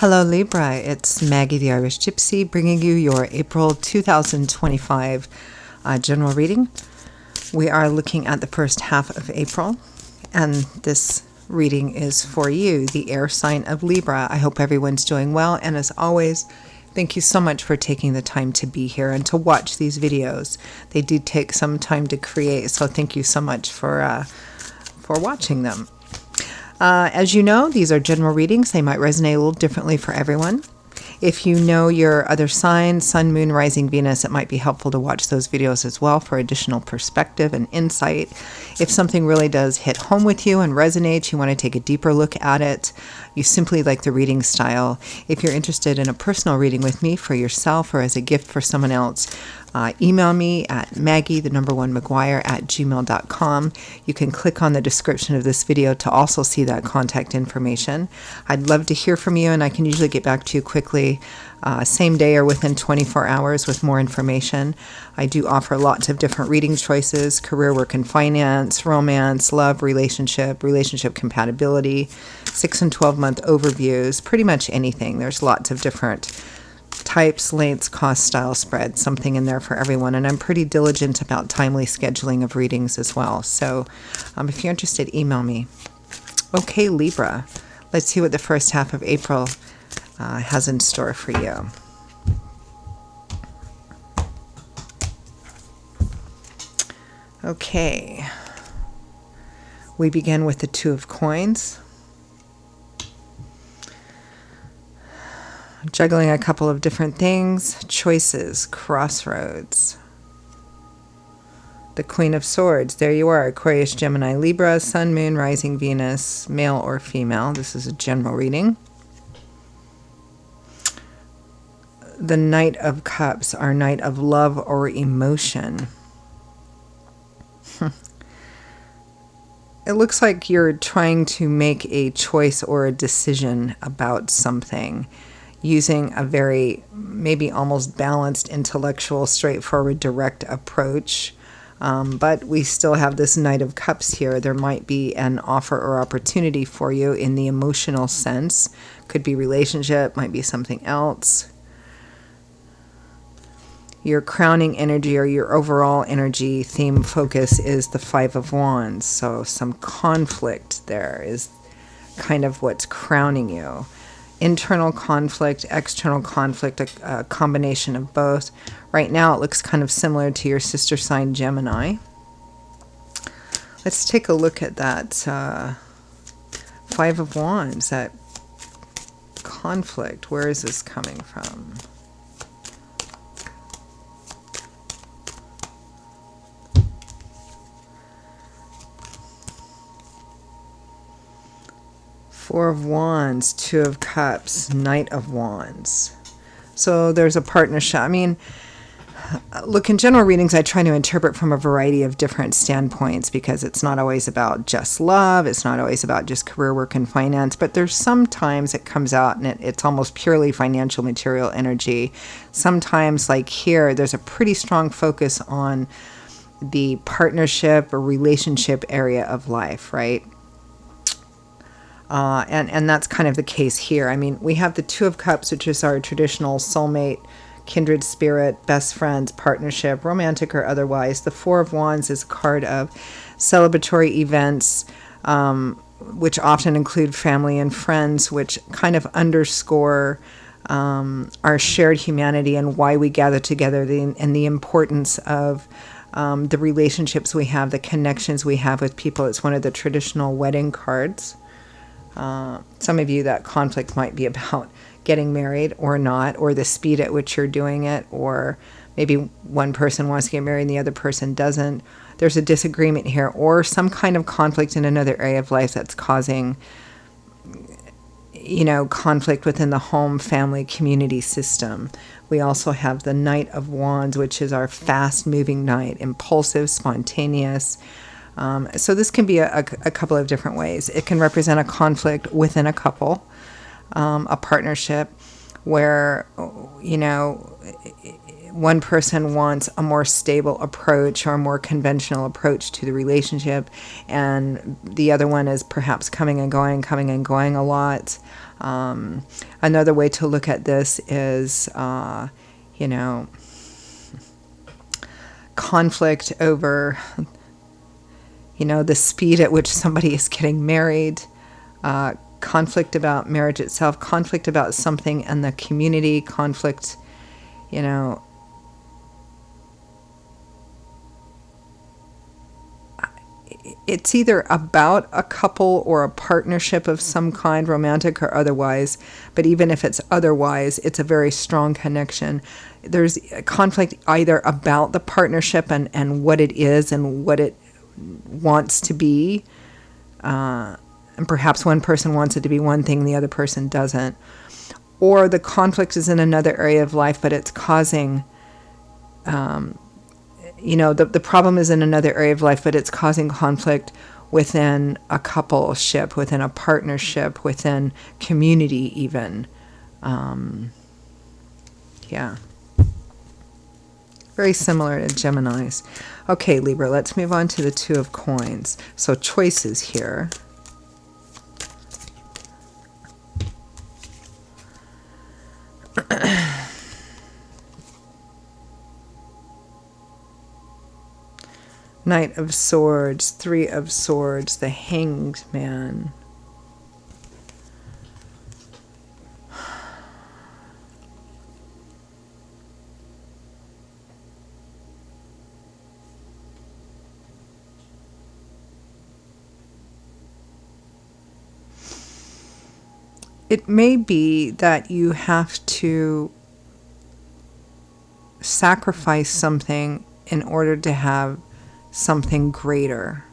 Hello Libra, it's Maggie the Irish Gypsy bringing you your April 2025 general reading. We are looking at the first half of April, and this reading is for you, the air sign of Libra. I hope everyone's doing well, and as always, thank you so much for taking the time to be here and to watch these videos. They do take some time to create, so thank you so much for watching them. As you know, these are general readings. They might resonate a little differently for everyone. If you know your other sign, Sun, Moon, Rising, Venus, it might be helpful to watch those videos as well for additional perspective and insight. If something really does hit home with you and resonates, you want to take a deeper look at it, you simply like the reading style. If you're interested in a personal reading with me for yourself or as a gift for someone else, email me at maggie1mcguire@gmail.com. You can click on the description of this video to also see that contact information. I'd love to hear from you, and I can usually get back to you quickly, same day or within 24 hours with more information. I do offer lots of different reading choices: career, work, and finance, romance, love, relationship compatibility, 6 and 12-month overviews, pretty much anything. There's lots of different types, lengths, cost, style, spread, something in there for everyone. And I'm pretty diligent about timely scheduling of readings as well. So if you're interested, email me. Okay, Libra, let's see what the first half of April has in store for you. Okay, we begin with the Two of Coins. Juggling a couple of different things, choices, crossroads. The Queen of Swords, there you are, Aquarius, Gemini, Libra, Sun, Moon, Rising, Venus, male or female. This is a general reading. The Knight of Cups, our Knight of love or emotion. It looks like you're trying to make a choice or a decision about something, using a very, maybe almost balanced, intellectual, straightforward, direct approach. But we still have this Knight of Cups here. There might be an offer or opportunity for you in the emotional sense. Could be relationship, might be something else. Your crowning energy or your overall energy theme focus is the Five of Wands. So some conflict there is kind of what's crowning you. Internal conflict, external conflict, a combination of both. Right now it looks kind of similar to your sister sign Gemini. Let's take a look at that Five of Wands, that conflict. Where is this coming from? Four of Wands, Two of Cups, Knight of Wands. So there's a partnership. I mean, look, in general readings, I try to interpret from a variety of different standpoints because it's not always about just love. It's not always about just career, work, and finance. But there's sometimes it comes out and it's almost purely financial material energy. Sometimes, like here, there's a pretty strong focus on the partnership or relationship area of life, right? And that's kind of the case here. I mean, we have the Two of Cups, which is our traditional soulmate, kindred spirit, best friends, partnership, romantic or otherwise. The Four of Wands is a card of celebratory events, which often include family and friends, which kind of underscore our shared humanity and why we gather together, and the importance of the relationships we have, the connections we have with people. It's one of the traditional wedding cards. Some of you, that conflict might be about getting married or not, or the speed at which you're doing it, or maybe one person wants to get married and the other person doesn't. There's a disagreement here, or some kind of conflict in another area of life that's causing, conflict within the home, family, community system. We also have the Knight of Wands, which is our fast-moving knight, impulsive, spontaneous. So this can be a couple of different ways. It can represent a conflict within a couple, a partnership where, one person wants a more stable approach or a more conventional approach to the relationship, and the other one is perhaps coming and going a lot. Another way to look at this is, conflict over, the speed at which somebody is getting married, conflict about marriage itself, conflict about something in the community, conflict, it's either about a couple or a partnership of some kind, romantic or otherwise. But even if it's otherwise, it's a very strong connection. There's a conflict either about the partnership and what it is and what it wants to be. And perhaps one person wants it to be one thing, the other person doesn't. Or the conflict is in another area of life, but it's causing... the problem is in another area of life, but it's causing conflict within a coupleship, within a partnership, within community even. Very similar to Gemini's. Okay, Libra, let's move on to the Two of Coins. So choices here. Knight of Swords, Three of Swords, the Hanged Man. It may be that you have to sacrifice something in order to have something greater.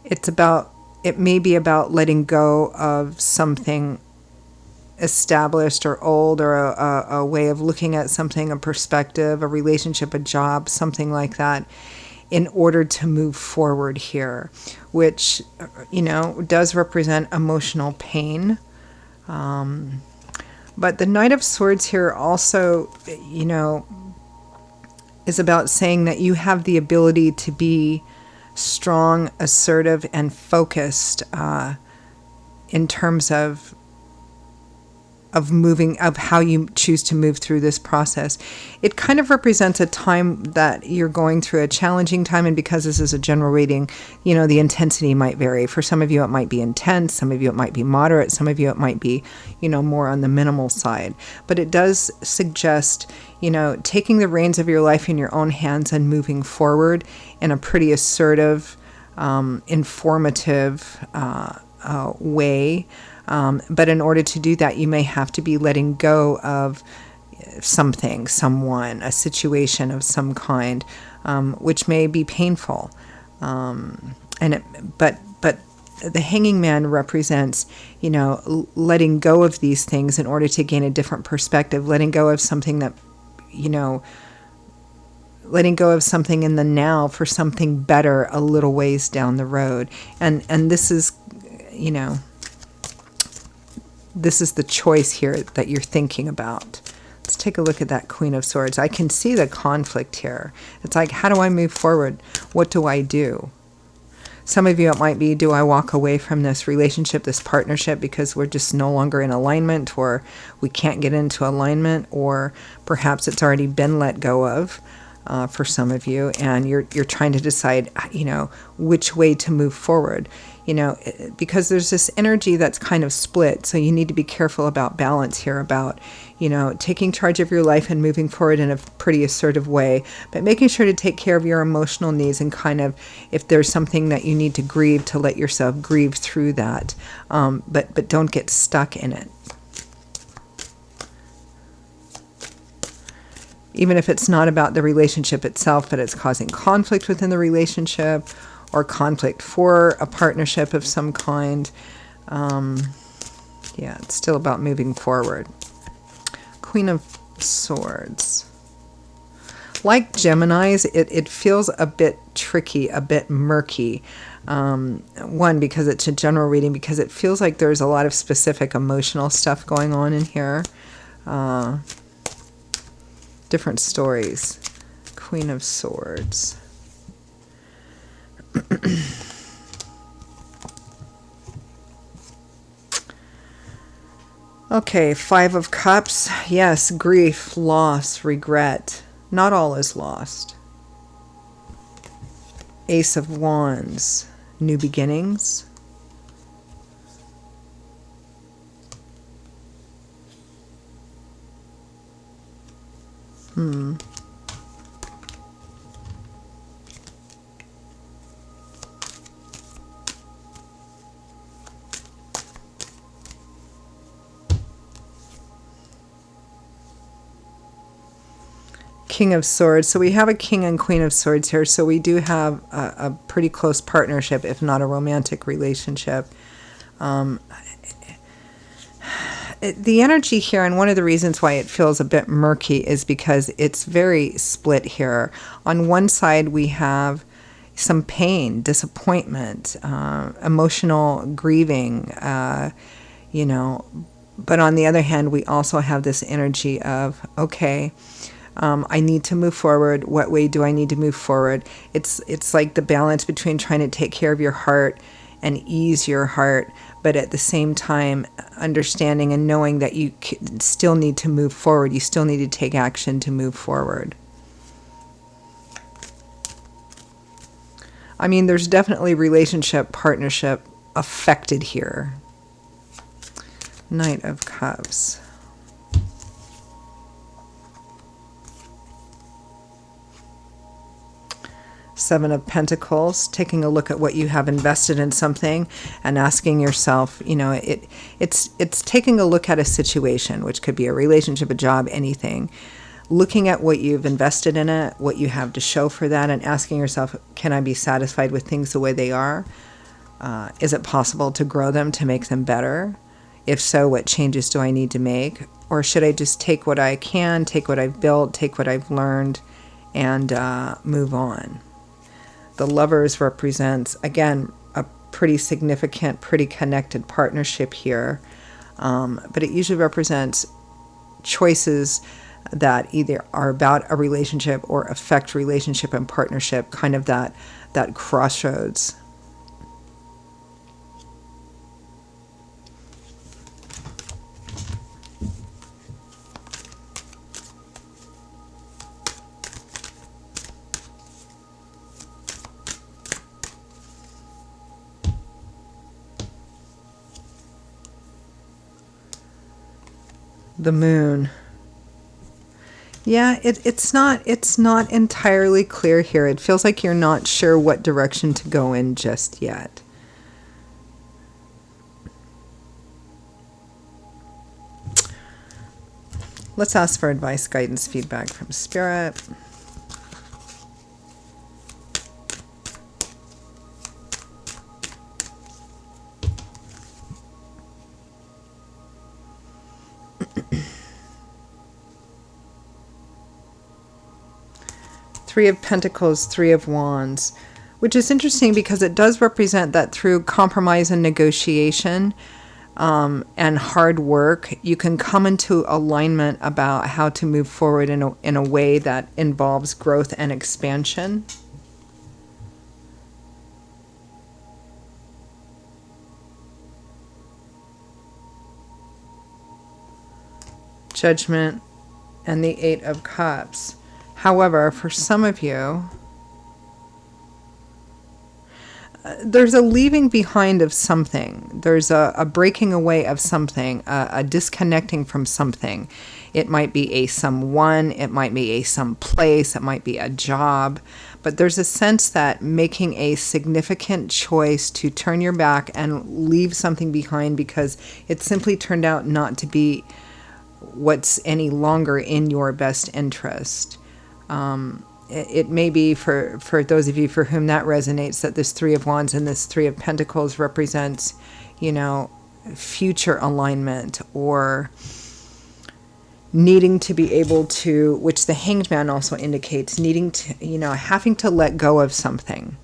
It may be about letting go of something established or old, or a way of looking at something, a perspective, a relationship, a job, something like that, in order to move forward here, which, does represent emotional pain. But the Knight of Swords here also, is about saying that you have the ability to be strong, assertive, and focused in terms of how you choose to move through this process. It kind of represents a time that you're going through a challenging time, and because this is a general reading, the intensity might vary. For some of you, it might be intense. Some of you, it might be moderate. Some of you, it might be, more on the minimal side. But it does suggest, taking the reins of your life in your own hands and moving forward in a pretty assertive, informative way. But in order to do that, you may have to be letting go of something, someone, a situation of some kind, which may be painful. But the Hanging Man represents, letting go of these things in order to gain a different perspective, letting go of something that, letting go of something in the now for something better a little ways down the road. And this is, this is the choice here that you're thinking about. Let's take a look at that Queen of Swords. I can see the conflict here. It's like, how do I move forward? What do I do? Some of you, it might be, do I walk away from this relationship, this partnership, because we're just no longer in alignment, or we can't get into alignment, or perhaps it's already been let go of for some of you, and you're trying to decide, which way to move forward. Because there's this energy that's kind of split. So you need to be careful about balance here, about, taking charge of your life and moving forward in a pretty assertive way, but making sure to take care of your emotional needs, and kind of, if there's something that you need to grieve, to let yourself grieve through that. But don't get stuck in it. Even if it's not about the relationship itself, but it's causing conflict within the relationship, or conflict for a partnership of some kind. It's still about moving forward. Queen of Swords. Like Gemini's, it feels a bit tricky, a bit murky. One, because it's a general reading, because it feels like there's a lot of specific emotional stuff going on in here. different stories. Queen of Swords. Okay, Five of Cups. Yes, grief, loss, regret. Not all is lost. Ace of Wands. New beginnings. King of Swords. So we have a King and Queen of Swords here. So we do have a pretty close partnership, if not a romantic relationship. The energy here, and one of the reasons why it feels a bit murky, is because it's very split here. On one side, we have some pain, disappointment, emotional grieving, but on the other hand, we also have this energy of, okay, I need to move forward. What way do I need to move forward? It's like the balance between trying to take care of your heart and ease your heart, but at the same time understanding and knowing that you still need to move forward. You still need to take action to move forward. I mean, there's definitely relationship, partnership affected here. Knight of Cups. Seven of Pentacles, taking a look at what you have invested in something and asking yourself, it's taking a look at a situation, which could be a relationship, a job, anything. Looking at what you've invested in it, what you have to show for that, and asking yourself, can I be satisfied with things the way they are? Is it possible to grow them, to make them better? If so, what changes do I need to make? Or should I just take what I can, take what I've built, take what I've learned, and move on? The Lovers represents, again, a pretty significant, pretty connected partnership here. But it usually represents choices that either are about a relationship or affect relationship and partnership, kind of that crossroads. The Moon. Yeah, it's not entirely clear here. It feels like you're not sure what direction to go in just yet. Let's ask for advice, guidance, feedback from Spirit. Three of Pentacles, Three of Wands, which is interesting because it does represent that through compromise and negotiation and hard work, you can come into alignment about how to move forward in a way that involves growth and expansion. Judgment and the Eight of Cups. However, for some of you, there's a leaving behind of something. There's a breaking away of something, a disconnecting from something. It might be a someone, it might be a someplace, it might be a job. But there's a sense that making a significant choice to turn your back and leave something behind because it simply turned out not to be what's any longer in your best interest. It may be for those of you for whom that resonates, that this Three of Wands and this Three of Pentacles represents, future alignment, or needing to be able to, which the Hanged Man also indicates, needing to, having to let go of something,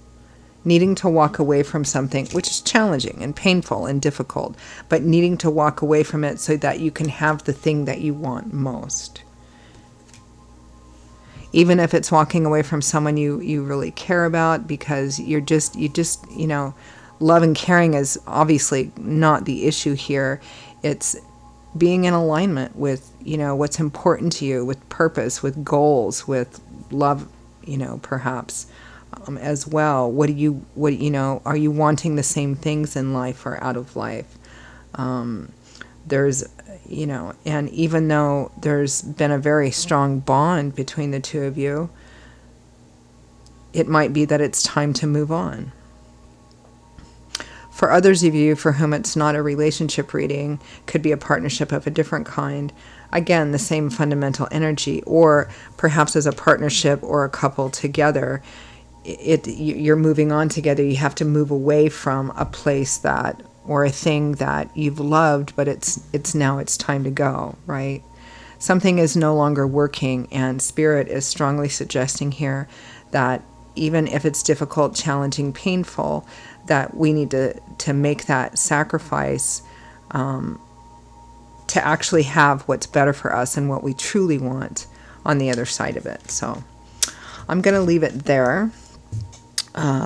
needing to walk away from something, which is challenging and painful and difficult, but needing to walk away from it so that you can have the thing that you want most. Even if it's walking away from someone you really care about, because you just, love and caring is obviously not the issue here. It's being in alignment with, what's important to you, with purpose, with goals, with love, perhaps as well. Are you wanting the same things in life or out of life? There's, and even though there's been a very strong bond between the two of you, it might be that it's time to move on. For others of you for whom it's not a relationship reading, could be a partnership of a different kind. Again, the same fundamental energy, or perhaps as a partnership or a couple together, you're moving on together. You have to move away from a place that, or a thing that you've loved, but it's time to go, right? Something is no longer working, and Spirit is strongly suggesting here that even if it's difficult, challenging, painful, that we need to make that sacrifice to actually have what's better for us and what we truly want on the other side of it. So I'm going to leave it there.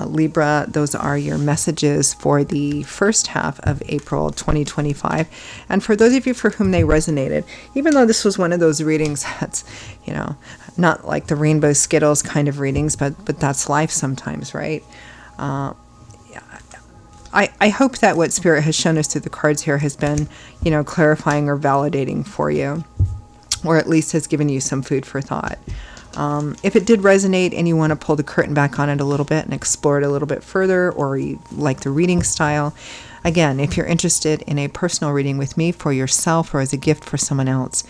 Libra, those are your messages for the first half of April 2025. And for those of you for whom they resonated, even though this was one of those readings that's, not like the Rainbow Skittles kind of readings, but that's life sometimes, right? I hope that what Spirit has shown us through the cards here has been, clarifying or validating for you, or at least has given you some food for thought. If it did resonate and you want to pull the curtain back on it a little bit and explore it a little bit further, or you like the reading style, again, if you're interested in a personal reading with me for yourself or as a gift for someone else,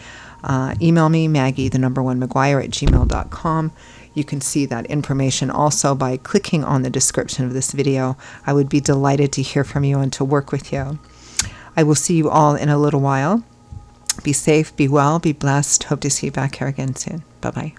email me, Maggie1McGuire@gmail.com. You can see that information also by clicking on the description of this video. I would be delighted to hear from you and to work with you. I will see you all in a little while. Be safe, be well, be blessed. Hope to see you back here again soon. Bye-bye.